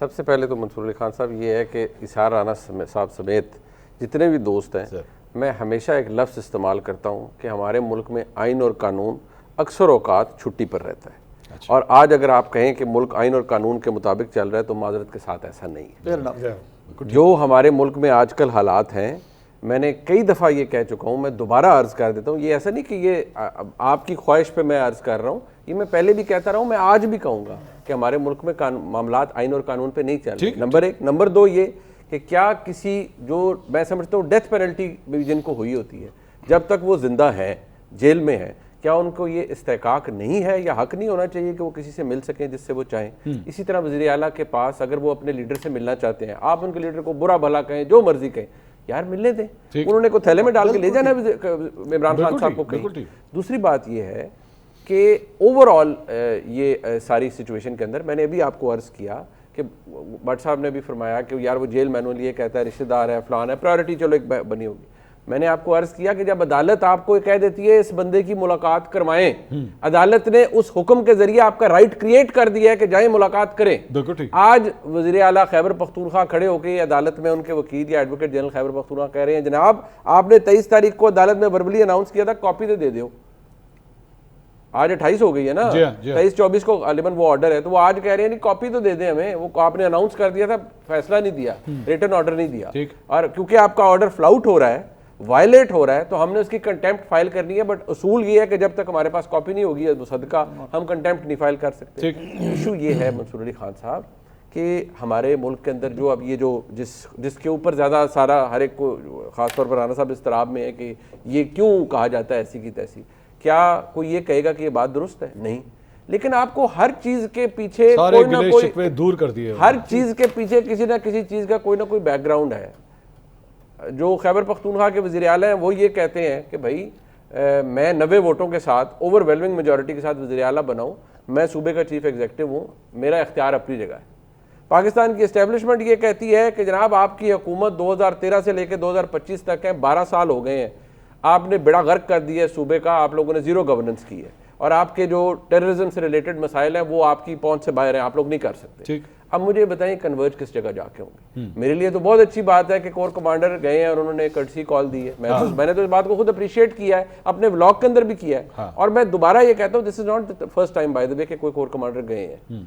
सबसे पहले तो मंसूर अली खान साहब ये है कि इशार राना साहब समेत जितने भी दोस्त हैं, मैं हमेशा एक लफ्ज़ इस्तेमाल करता हूँ कि हमारे मुल्क में आइन और कानून अक्सर औकात छुट्टी पर रहता है। अच्छा। और आज अगर आप कहें कि मुल्क आइन और कानून के मुताबिक चल रहा है तो माजरत के साथ ऐसा नहीं है। जो हमारे मुल्क में आजकल हालात हैं, मैंने कई दफ़ा ये कह चुका हूँ, मैं दोबारा अर्ज़ कर देता हूँ, ये ऐसा नहीं कि ये आपकी ख्वाहिश पे मैं अर्ज़ कर रहा हूँ, ये मैं पहले भी कहता रहा हूँ, मैं आज भी कहूँगा कि हमारे मुल्क में मामलात आइन और कानून पे नहीं चल रहे। नंबर एक। नंबर दो ये कि क्या किसी, जो मैं समझता हूँ डेथ पेनल्टी भी जिनको हुई होती है, जब तक वो जिंदा है, जेल में है, क्या उनको ये इस्तेकाक नहीं है या हक नहीं होना चाहिए कि वो किसी से मिल सकें जिससे वो चाहें? इसी तरह वज़ीर आला के पास अगर वो अपने लीडर से मिलना चाहते हैं, आप उनके लीडर को बुरा भला कहें, जो मर्जी कहें, यार मिलने दें, उन्होंने को थैले में डाल के ले जाना इमरान खान साहब को कहीं। दूसरी बात ये है कि ओवरऑल ये सारी सिचुएशन के अंदर मैंने अभी आपको अर्ज़ किया कि भट्ट साहब ने भी फरमाया कि यार वो जेल मैनुअल ये कहता है रिश्तेदार है, फलान है, प्रायोरिटी चलो एक बनी होगी। मैंने आपको अर्ज किया कि जब अदालत आपको कह देती है इस बंदे की मुलाकात करवाएं, अदालत ने उस हुक्म के जरिए आपका राइट क्रिएट कर दिया है कि जाएं मुलाकात करें। आज वज़ीर आला खैबर पख्तूनख्वा खड़े होकर अदालत में उनके वकील या एडवोकेट जनरल खैबर पख्तूनख्वा कह रहे हैं जनाब आपने 23 तारीख को अदालत में वर्बली अनाउंस किया था, कॉपी तो दे दो। आज 28 हो गई है ना, 23-24 को गालिबन वो ऑर्डर है, तो वो आज कह रहे हैं नहीं कॉपी तो दे दें हमें, वो आपने अनाउंस कर दिया था, फैसला नहीं दिया, रिटन ऑर्डर नहीं दिया, और क्योंकि आपका ऑर्डर फ्लाउट हो रहा है, वायलेट हो रहा है, तो हमने उसकी कंटेम्प्ट फाइल करनी है। बट उसूल ये है कि जब तक हमारे पास कॉपी नहीं होगी सदका हम कंटेम्प्ट नहीं फाइल कर सकते। इशू ये है मंसूर अली खान साहब कि हमारे मुल्क के अंदर जो अब ये जो जिसके ऊपर ज़्यादा सारा हर एक को, ख़ासतौर पर राना साहब इस तरह में है कि ये क्यों कहा जाता है ऐसी की तैसी, क्या कोई ये कहेगा कि ये बात दुरुस्त है? नहीं, लेकिन आपको हर चीज के पीछे कोई ना कोई दूर कर दिए, हर चीज के पीछे किसी ना किसी चीज का कोई ना कोई बैकग्राउंड है। जो खैबर पख्तूनख्वा के वज़ीर आला हैं वो ये कहते हैं कि भाई मैं 90 वोटों के साथ ओवरवेलमिंग मेजॉरिटी के साथ वज़ीर आला बनाऊं, मैं सूबे का चीफ एग्जीक्यूटिव हूँ, मेरा इख्तियार अपनी जगह है। पाकिस्तान की एस्टेब्लिशमेंट ये कहती है कि जनाब आपकी हुकूमत 2013 से लेकर 2025 तक है, 12 साल हो गए हैं, आपने बेड़ा गर्क कर दिया है सूबे का, आप लोगों ने जीरो गवर्नेंस की है, और आपके जो टेररिज्म से रिलेटेड मसाइल हैं वो आपकी पहुंच से बाहर हैं, आप लोग नहीं कर सकते। अब मुझे बताएं कन्वर्ज किस जगह जाके होंगे? मेरे लिए तो बहुत अच्छी बात है कि कोर कमांडर गए हैं और उन्होंने कर्टसी कॉल दी है, मैंने तो इस बात को खुद अप्रिशिएट किया है, अपने व्लॉग के अंदर भी किया है। और मैं दोबारा ये कहता हूँ this is not the first time by the way कि कोई कोर कमांडर गए हैं।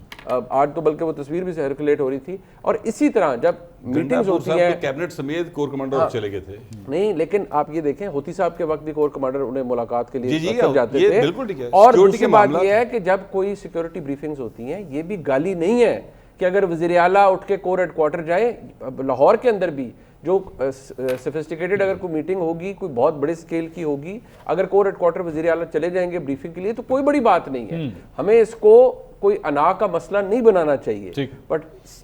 आज तो बल्कि वो तस्वीर भी सर्कुलेट हो रही थी। और इसी तरह जब मीटिंग्स होती हैं, कैबिनेट समेत कोर कमांडर चले गए थे। नहीं, लेकिन आप ये देखें होती साहब के वक्त भी कोर कमांडर उन्हें मुलाकात के लिए जाते थे। और दूसरी बात यह है कि जब कोई सिक्योरिटी ब्रीफिंग्स होती हैं, ये भी गाली नहीं है कि अगर वज़ीर आला उठ के कोर हेडक्वार्टर जाए, लाहौर के अंदर भी जो सोफिस्टिकेटेड अगर कोई मीटिंग होगी, कोई बहुत बड़े स्केल की होगी, अगर कोर हेडक्वार्टर वज़ीर आला चले जाएंगे ब्रीफिंग के लिए तो कोई बड़ी बात नहीं है। हमें इसको कोई अना का मसला नहीं बनाना चाहिए। बट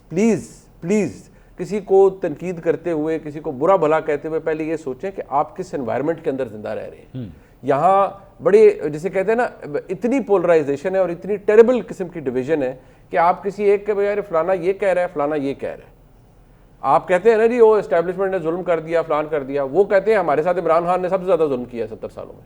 प्लीज प्लीज किसी को तनकीद करते हुए, किसी को बुरा भला कहते हुए पहले ये सोचें कि आप किस एनवायरनमेंट के अंदर जिंदा रह रहे हैं। यहाँ बड़े जिसे कहते हैं ना, इतनी पोलराइजेशन है और इतनी टेरेबल किस्म की डिवीजन है कि आप किसी एक के यार फलाना ये कह रहा है, फलाना ये कह रहा है। आप कहते हैं ना जी वो एस्टेब्लिशमेंट ने जुल्म कर दिया, फलान कर दिया, वो कहते हैं हमारे साथ इमरान खान ने सबसे ज्यादा जुल्म किया है 70 सालों में।